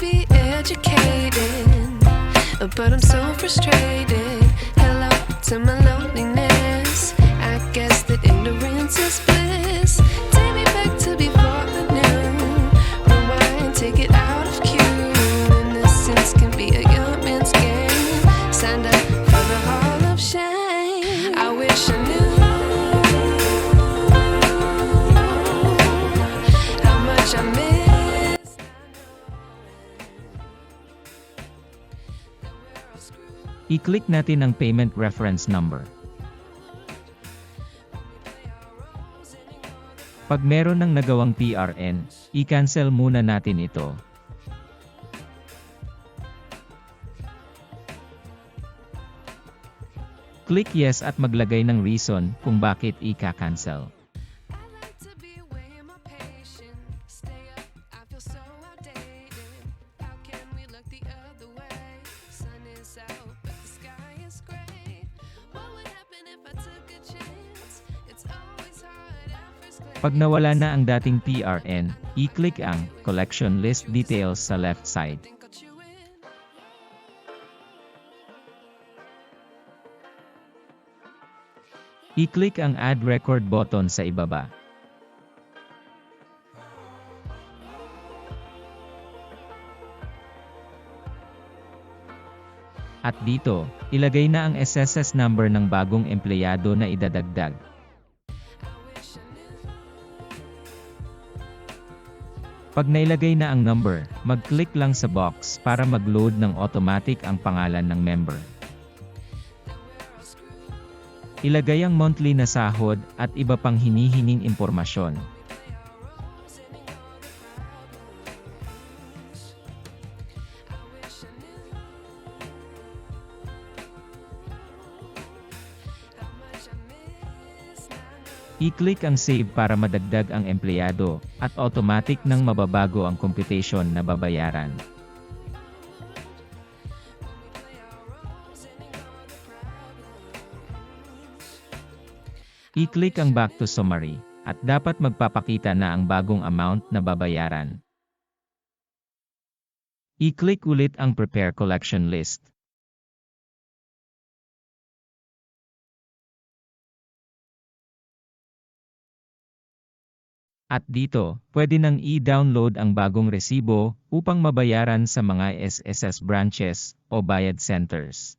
be educated, but I'm so frustrated. Hello to my loneliness. I guess that ignorance is bliss. Take me back to before I knew. Rewind, take it out of cue. Innocence can be a young man's game. Signed up for the hall of shame. I wish I knew how much I miss. I-click natin ang payment reference number. Pag meron ng nagawang PRN, i-cancel muna natin ito. Click yes at maglagay ng reason kung bakit i-cancel. Pag nawala na ang dating PRN, i-click ang Collection List Details sa left side. I-click ang Add Record button sa ibaba. At dito, ilagay na ang SSS number ng bagong empleyado na idadagdag. Pag nailagay na ang number, mag-click lang sa box para mag-load ng automatic ang pangalan ng member. Ilagay ang monthly na sahod at iba pang hinihinging impormasyon. I-click ang Save para madagdag ang empleyado, at automatic nang mababago ang computation na babayaran. I-click ang Back to Summary, at dapat magpapakita na ang bagong amount na babayaran. I-click ulit ang Prepare Collection List. At dito, pwede nang i-download ang bagong resibo upang mabayaran sa mga SSS branches o bayad centers.